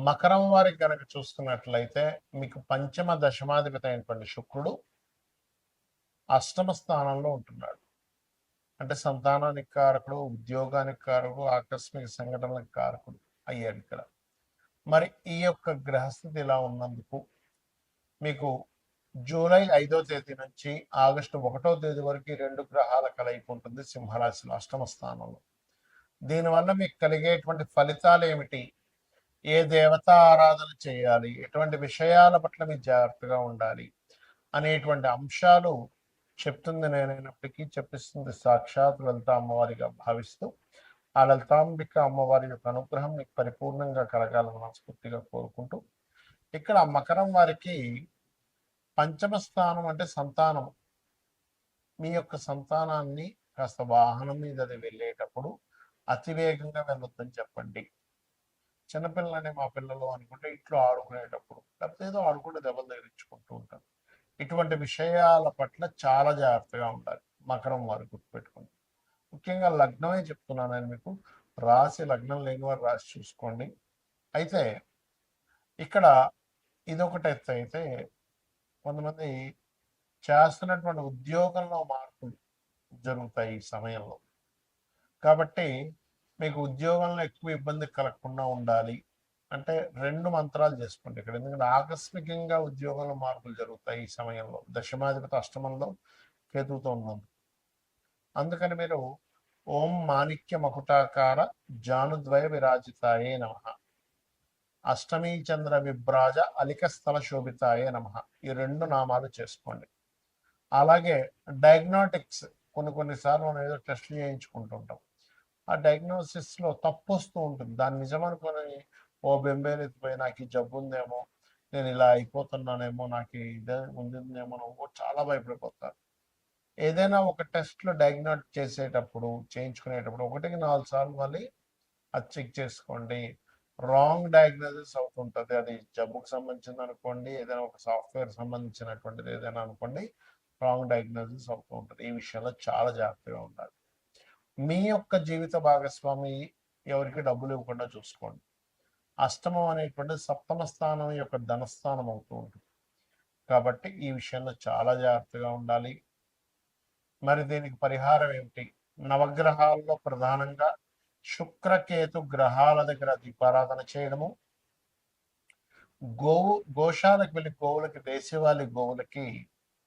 మకరం వారికి కనుక చూసుకున్నట్లయితే మీకు పంచమ దశమాధిపతి అయినటువంటి శుక్రుడు అష్టమ స్థానంలో ఉంటున్నాడు. అంటే సంతానానికి కారకుడు, ఉద్యోగానికి కారకుడు, ఆకస్మిక సంఘటనలకు కారకుడు అయ్యాడు ఇక్కడ. మరి ఈ యొక్క గ్రహస్థితి ఇలా ఉన్నందుకు మీకు జూలై 5వ తేదీ నుంచి ఆగస్టు 1వ తేదీ వరకు 2 గ్రహాల కలయిక ఉంటుంది సింహరాశిలో అష్టమ స్థానంలో. దీనివల్ల మీకు కలిగేటువంటి ఫలితాలు ఏమిటి, ఏ దేవతా ఆరాధన చేయాలి, ఎటువంటి విషయాల పట్ల మీరు జాగ్రత్తగా ఉండాలి అనేటువంటి అంశాలు చెప్తుంది నేనైనప్పటికీ చెప్పిస్తుంది సాక్షాత్ లలిత అమ్మవారిగా భావిస్తూ ఆ లలితాంబిక అమ్మవారి యొక్క అనుగ్రహం మీకు పరిపూర్ణంగా కలగాలని మనస్ఫూర్తిగా కోరుకుంటూ, ఇక్కడ మకరం వారికి పంచమ స్థానం అంటే సంతానం. మీ యొక్క సంతానాన్ని కాస్త వాహనం మీద అది వెళ్ళేటప్పుడు అతివేగంగా వెళ్ళొద్దని చెప్పండి. చిన్నపిల్లలని మా పిల్లలు అనుకుంటే ఇంట్లో ఆడుకునేటప్పుడు లేకపోతే ఏదో ఆడుకుంటే దెబ్బలు తగిలించుకుంటూ ఉంటారు. ఇటువంటి విషయాల పట్ల చాలా జాగ్రత్తగా ఉండాలి మకరం వారు, గుర్తుపెట్టుకోండి. ముఖ్యంగా లగ్నమే చెప్తున్నాను నేను మీకు, రాశి లగ్నం లేని వారు రాశి చూసుకోండి. అయితే ఇక్కడ ఇదొకటి ఎత్తు అయితే కొంతమంది చేస్తున్నటువంటి ఉద్యోగంలో మార్పులు జరుగుతాయి ఈ సమయంలో. కాబట్టి మీకు ఉద్యోగంలో ఎక్కువ ఇబ్బంది కలగకుండా ఉండాలి అంటే 2 మంత్రాలు చేసుకోండి ఇక్కడ. ఎందుకంటే ఆకస్మికంగా ఉద్యోగంలో మార్పులు జరుగుతాయి ఈ సమయంలో, దశమాధిపతి అష్టమంలో కేతువుతో ఉన్నది. అందుకని మీరు ఓం మాణిక్య మకుటాకార జానుద్వయ విరాజితాయే నమ, అష్టమీ చంద్ర విభ్రాజ అలిక స్థల శోభితాయే నమ, ఈ 2 నామాలు చేసుకోండి. అలాగే డయాగ్నోటిక్స్ కొన్నిసార్లు మనం ఏదో టెస్ట్లు చేయించుకుంటుంటాం, ఆ డయాగ్నోసిస్లో తప్పు వస్తూ ఉంటుంది. దాన్ని నిజమనుకొని ఓ బెంబేలెత్తిపోయి నాకు ఈ జబ్బు ఉందేమో, నేను ఇలా అయిపోతున్నానేమో, నాకు ఇదే ఉందేమో, నువ్వు చాలా భయపడిపోతారు. ఏదైనా ఒక టెస్ట్లో డయాగ్నోట్ చేసేటప్పుడు చేయించుకునేటప్పుడు 1కి 4 సార్లు మళ్ళీ అది చెక్ చేసుకోండి. రాంగ్ డయాగ్నోసిస్ అవుతుంటుంది. అది జబ్బుకు సంబంధించింది అనుకోండి, ఏదైనా ఒక సాఫ్ట్వేర్ సంబంధించినటువంటిది ఏదైనా అనుకోండి, రాంగ్ డయాగ్నోసిస్ అవుతూ ఉంటుంది. ఈ విషయంలో చాలా జాగ్రత్తగా ఉండాలి. మీ యొక్క జీవిత భాగస్వామి ఎవరికి డబ్బులు ఇవ్వకుండా చూసుకోండి. అష్టమం అనేటువంటి సప్తమ స్థానం యొక్క ధనస్థానం అవుతూ ఉంటుంది. కాబట్టి ఈ విషయంలో చాలా జాగ్రత్తగా ఉండాలి. మరి దీనికి పరిహారం ఏమిటి? నవగ్రహాల్లో ప్రధానంగా శుక్రకేతు గ్రహాల దగ్గర దీపారాధన చేయడము, గోశాలకు వెళ్ళి గోవులకి, దేశవాళీ గోవులకి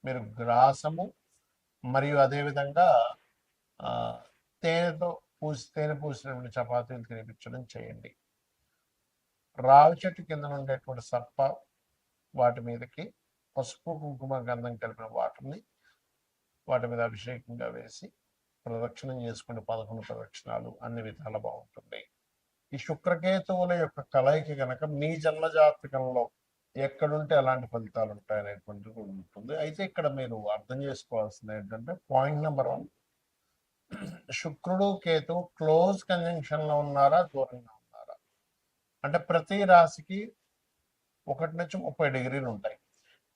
మీరు గ్రాసము మరియు అదేవిధంగా తేనె పూసినటువంటి చపాతీలు తినిపించడం చేయండి. రావి చెట్టు కింద ఉండేటువంటి సర్ప వాటి మీదకి పసుపు కుంకుమ గంధం కలిపిన వాటి మీద అభిషేకంగా వేసి ప్రదక్షిణం చేసుకుని 11 ప్రదక్షిణాలు అన్ని విధాలు బాగుంటుంది. ఈ శుక్రకేతువుల యొక్క కలయిక కనుక మీ జన్మజాతకంలో ఎక్కడుంటే అలాంటి ఫలితాలు ఉంటాయనేటువంటిది ఉంటుంది. అయితే ఇక్కడ మీరు అర్థం చేసుకోవాల్సింది ఏంటంటే పాయింట్ నెంబర్ 1, శుక్రుడు కేతు క్లోజ్ కంజంక్షన్లో ఉన్నారా, దూరంగా ఉన్నారా? అంటే ప్రతి రాశికి 1 నుంచి 30 డిగ్రీలు ఉంటాయి.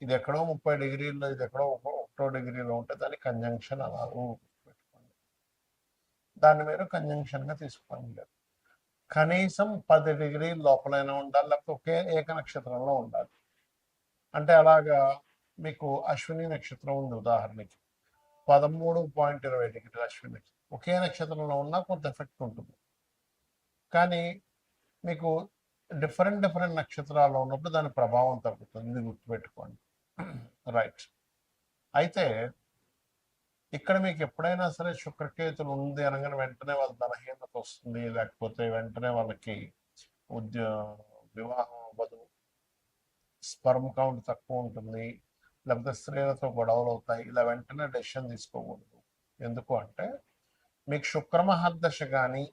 ఇది ఎక్కడో 30 డిగ్రీల్లో, ఇది ఎక్కడో 1 డిగ్రీలో ఉంటే దాన్ని కంజంక్షన్ అన్నారు. పెట్టుకోండి, దాన్ని మీరు కంజంక్షన్గా తీసుకోండి. కనీసం 10 డిగ్రీల లోపలైనా ఉండాలి, లేకపోతే ఒకే ఏక నక్షత్రంలో ఉండాలి. అంటే అలాగా మీకు అశ్విని నక్షత్రం ఉంది ఉదాహరణకి, 13.20 డిగ్రీలు అశ్విని నక్షత్రం ఒకే నక్షత్రంలో ఉన్నా కొంత ఎఫెక్ట్ ఉంటుంది. కానీ మీకు డిఫరెంట్ నక్షత్రాల్లో ఉన్నప్పుడు దాని ప్రభావం తగ్గుతుంది, ఇది గుర్తుపెట్టుకోండి. రైట్. అయితే ఇక్కడ మీకు ఎప్పుడైనా సరే శుక్రకేతులు ఉంది అనగానే వెంటనే వాళ్ళ ధనహీనత వస్తుంది, లేకపోతే వెంటనే వాళ్ళకి వివాహం అవ్వదు, స్పర్మ్ కౌంట్ తక్కువ ఉంటుంది, లేకపోతే స్త్రీలతో గొడవలు అవుతాయి, ఇలా వెంటనే డెసిషన్ తీసుకోకూడదు. ఎందుకు అంటే మీకు శుక్ర మహాదశ కానీ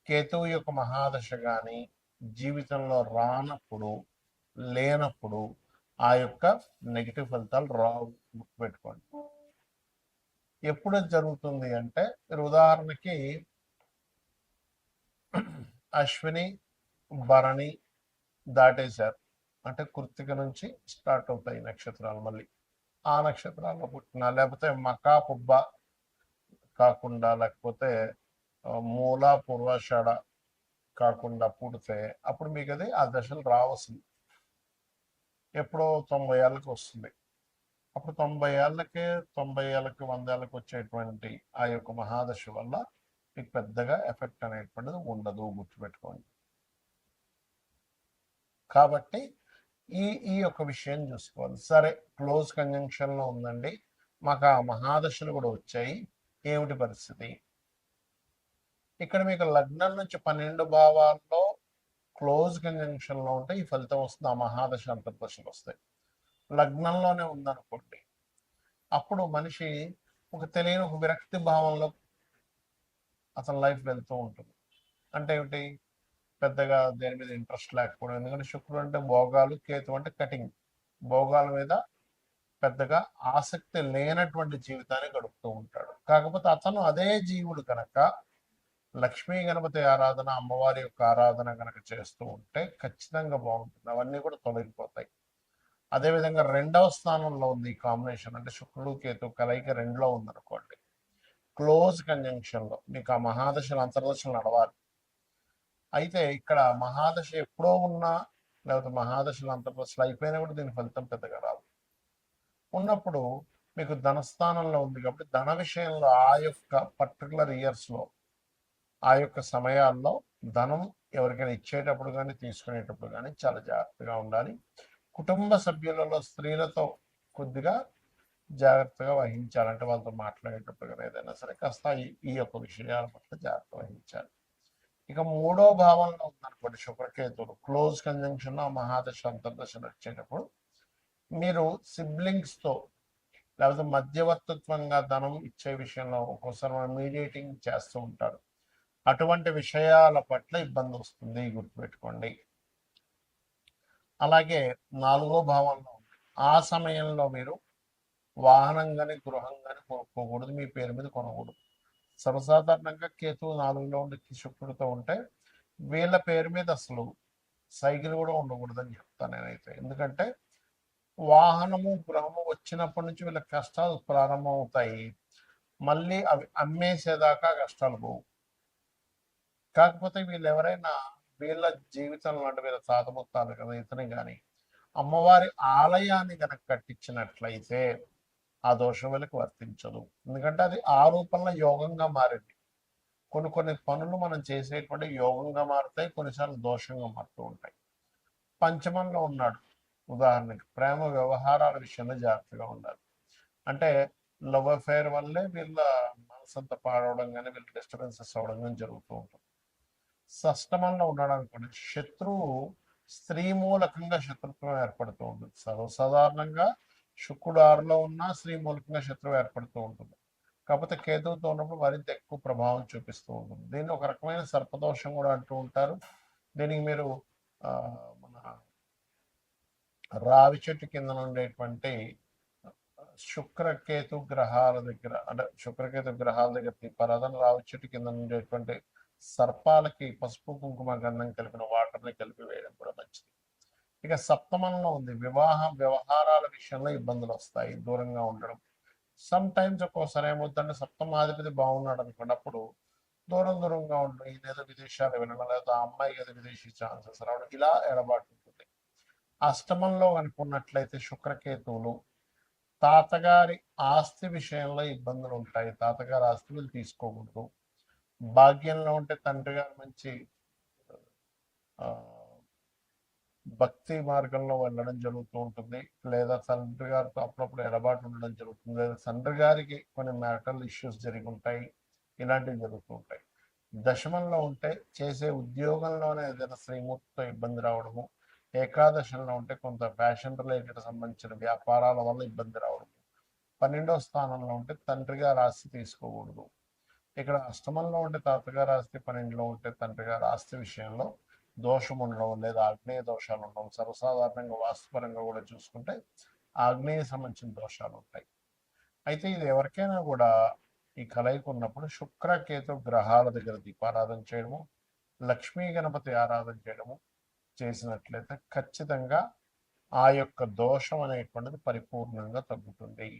కేతువు యొక్క మహాదశ కానీ జీవితంలో లేనప్పుడు ఆ యొక్క నెగిటివ్ ఫలితాలు రావు, గుర్తుపెట్టుకోండి. ఎప్పుడు జరుగుతుంది అంటే మీరు ఉదాహరణకి అశ్విని భరణి దాటేశారు అంటే కృత్తిక నుంచి స్టార్ట్ అవుతాయి నక్షత్రాలు. మళ్ళీ ఆ నక్షత్రాల్లో పుట్టిన, లేకపోతే మకా పుబ్బ కాకుండా, లేకపోతే మూల పూర్వాషాఢ కాకుండా పుడితే అప్పుడు మీకు అది ఆ దశలు రావాల్సింది. ఎప్పుడో 90 ఏళ్ళకి వస్తుంది. అప్పుడు 90 ఏళ్ళకి 90 ఏళ్ళకి 100 ఏళ్ళకి వచ్చేటువంటి ఆ యొక్క మహాదశ వల్ల మీకు పెద్దగా ఎఫెక్ట్ అనేటువంటిది ఉండదు, గుర్తుపెట్టుకోండి. కాబట్టి ఈ ఈ యొక్క విషయం చూసుకోవాలి. సరే, క్లోజ్ కంజంక్షన్లో ఉందండి, మాకు ఆ మహాదశలు కూడా వచ్చాయి, ఏమిటి పరిస్థితి? ఇక్కడ మీకు లగ్నం నుంచి 12 భావాల్లో క్లోజ్ కంజంక్షన్లో ఉంటే ఈ ఫలితం వస్తుంది, ఆ మహాదశ అంతర్దశలు వస్తాయి. లగ్నంలోనే ఉందనుకోండి, అప్పుడు మనిషి ఒక తెలియని ఒక విరక్తి భావంలో అతని లైఫ్ వెళ్తూ ఉంటుంది. అంటే ఏమిటి? పెద్దగా దేని మీద ఇంట్రెస్ట్ లేకపోవడం. ఎందుకంటే శుక్రుడు అంటే భోగాలు, కేతు అంటే కటింగ్. భోగాల మీద పెద్దగా ఆసక్తి లేనటువంటి జీవితాన్ని గడుపుతూ ఉంటాడు. కాకపోతే అతను అదే జీవుడు కనుక లక్ష్మీ గణపతి ఆరాధన, అమ్మవారి యొక్క ఆరాధన కనుక చేస్తూ ఉంటే ఖచ్చితంగా బాగుంటుంది. అవన్నీ కూడా తొలగిపోతాయి. అదేవిధంగా 2వ స్థానంలో ఉంది ఈ కాంబినేషన్, అంటే శుక్రుడు కేతు కలయిక 2లో ఉందనుకోండి, క్లోజ్ కంజంక్షన్లో మీకు ఆ మహాదశలు అంతర్దశలు నడవాలి. అయితే ఇక్కడ మహాదశ ఎప్పుడో ఉన్నా, లేకపోతే మహాదశలు అంతర్దశలు అయిపోయినా కూడా దీని ఫలితం పెద్దగా రాదు. ఉన్నప్పుడు మీకు ధనస్థానంలో ఉంది కాబట్టి ధన విషయంలో ఆ యొక్క పర్టికులర్ ఇయర్స్లో, ఆ యొక్క సమయాల్లో ధనం ఎవరికైనా ఇచ్చేటప్పుడు కానీ తీసుకునేటప్పుడు కానీ చాలా జాగ్రత్తగా ఉండాలి. కుటుంబ సభ్యులలో స్త్రీలతో కొద్దిగా జాగ్రత్తగా వహించాలంటే వాళ్ళతో మాట్లాడేటప్పుడు కానీ ఏదైనా సరే కాస్త ఈ యొక్క విషయాల పట్ల జాగ్రత్త వహించాలి. ఇక 3వ భావంలో ఉందనుకోండి శుక్రకేతులు క్లోజ్ కంజంక్షన్ మహాదశ అంతర్దశ వచ్చేటప్పుడు మీరు సిబ్లింగ్స్తో లేకపోతే మధ్యవర్తిత్వంగా ధనం ఇచ్చే విషయంలో ఒక్కోసారి మనం మీడియేటింగ్ చేస్తూ ఉంటారు. అటువంటి విషయాల పట్ల ఇబ్బంది వస్తుంది, గుర్తుపెట్టుకోండి. అలాగే 4వ భావంలో ఆ సమయంలో మీరు వాహనం కానీ గృహం కానీ కొనుక్కోకూడదు, మీ పేరు మీద కొనకూడదు. సర్వసాధారణంగా కేతువు 4లో ఉండి శుక్రుడితో ఉంటే వీళ్ళ పేరు మీద అసలు సైకిల్ కూడా ఉండకూడదని చెప్తాను నేనైతే. ఎందుకంటే వాహనము గృహము వచ్చినప్పటి నుంచి వీళ్ళ కష్టాలు ప్రారంభం అవుతాయి, మళ్ళీ అవి అమ్మేసేదాకా కష్టాలు పోవు. కాకపోతే వీళ్ళు ఎవరైనా వీళ్ళ జీవితంలో అంటే వీళ్ళ తాతముత్తాలు కదా ఇతని కానీ అమ్మవారి ఆలయాన్ని కనుక కట్టించినట్లయితే ఆ దోషం వీళ్ళకి వర్తించదు. ఎందుకంటే అది ఆ రూపంలో యోగంగా మారింది. కొన్ని పనులు మనం చేసేటువంటి యోగంగా మారుతాయి, కొన్నిసార్లు దోషంగా మారుతూ ఉంటాయి. పంచమంలో ఉన్నాడు, ఉదాహరణకి ప్రేమ వ్యవహారాల విషయంలో జాగ్రత్తగా ఉండాలి. అంటే లవ్ అఫైర్ వల్లే వీళ్ళ మనసంతా పాడవడం కానీ వీళ్ళ డిస్టర్బెన్సెస్ అవడం కానీ జరుగుతూ ఉంటుంది. షష్టమంలో ఉన్నాడు అనుకోండి, శత్రువు స్త్రీ మూలకంగా శత్రుత్వం ఏర్పడుతూ ఉంటుంది. సర్వసాధారణంగా శుక్రుడు 6లో ఉన్నా స్త్రీ మూలకంగా శత్రువు ఏర్పడుతూ ఉంటుంది. కాకపోతే కేతువుతో ఉన్నప్పుడు మరింత ఎక్కువ ప్రభావం చూపిస్తూ ఉంటుంది. దీన్ని ఒక రకమైన సర్పదోషం కూడా అంటూ ఉంటారు. దీనికి మీరు మన రావి చెట్టు కింద ఉండేటువంటి శుక్రకేతు గ్రహాల దగ్గర, అంటే శుక్రకేతు గ్రహాల దగ్గర దీపారాధన, రావి చెట్టు కింద ఉండేటువంటి సర్పాలకి పసుపు కుంకుమ గంధం కలిపిన వాటర్ని కలిపి వేయడం కూడా మంచిది. ఇక సప్తమంలో ఉంది, వ్యవహారాల విషయంలో ఇబ్బందులు వస్తాయి, దూరంగా ఉండడం. సమ్ టైమ్స్ ఒక్కోసారి ఏమవుతుందంటే సప్తమాధిపతి బాగున్నాడు అనుకోండి, అప్పుడు దూరంగా ఉండడం, ఈయనేదో విదేశాలు వెళ్ళడం, లేదా ఆ అమ్మాయి ఏదో విదేశీ ఛాన్సెస్ రావడం, ఇలా ఎడబాటు ఉంటుంది. అష్టమంలో అనుకున్నట్లయితే శుక్రకేతువులు తాతగారి ఆస్తి విషయంలో ఇబ్బందులు ఉంటాయి, తాతగారి ఆస్తులు తీసుకోకూడదు. భాగ్యంలో ఉంటే తండ్రి గారు మంచి భక్తి మార్గంలో వెళ్ళడం జరుగుతూ ఉంటుంది, లేదా తండ్రి గారితో అప్పుడప్పుడు ఎడబాటు ఉండడం జరుగుతుంది, లేదా తండ్రి గారికి కొన్ని మ్యారిటల్ ఇష్యూస్ జరిగి ఉంటాయి, ఇలాంటివి జరుగుతూ ఉంటాయి. దశమంలో ఉంటే చేసే ఉద్యోగంలోనే ఏదైనా శ్రీమూర్తితో ఇబ్బంది రావడము, ఏకాదశంలో ఉంటే కొంత ఫ్యాషన్ రిలేటెడ్ సంబంధించిన వ్యాపారాల వల్ల ఇబ్బంది రావడము, 12వ స్థానంలో ఉంటే తండ్రి గారి ఆస్తి తీసుకోకూడదు. ఇక్కడ అష్టమంలో ఉంటే తాతగారి ఆస్తి, 12లో ఉంటే తండ్రి గారి ఆస్తి విషయంలో దోషం ఉండడం, లేదా ఆగ్నేయ దోషాలు ఉండడం. సర్వసాధారణంగా వాస్తుపరంగా కూడా చూసుకుంటే ఆగ్నేయ సంబంధించిన దోషాలు ఉంటాయి. అయితే ఇది ఎవరికైనా కూడా ఈ కలయిక ఉన్నప్పుడు శుక్రకేతు గ్రహాల దగ్గర దీపారాధన చేయడము, లక్ష్మీ గణపతి ఆరాధన చేయడము చేసినట్లయితే ఖచ్చితంగా ఆ యొక్క దోషం అనేటువంటిది పరిపూర్ణంగా తగ్గుతుంది.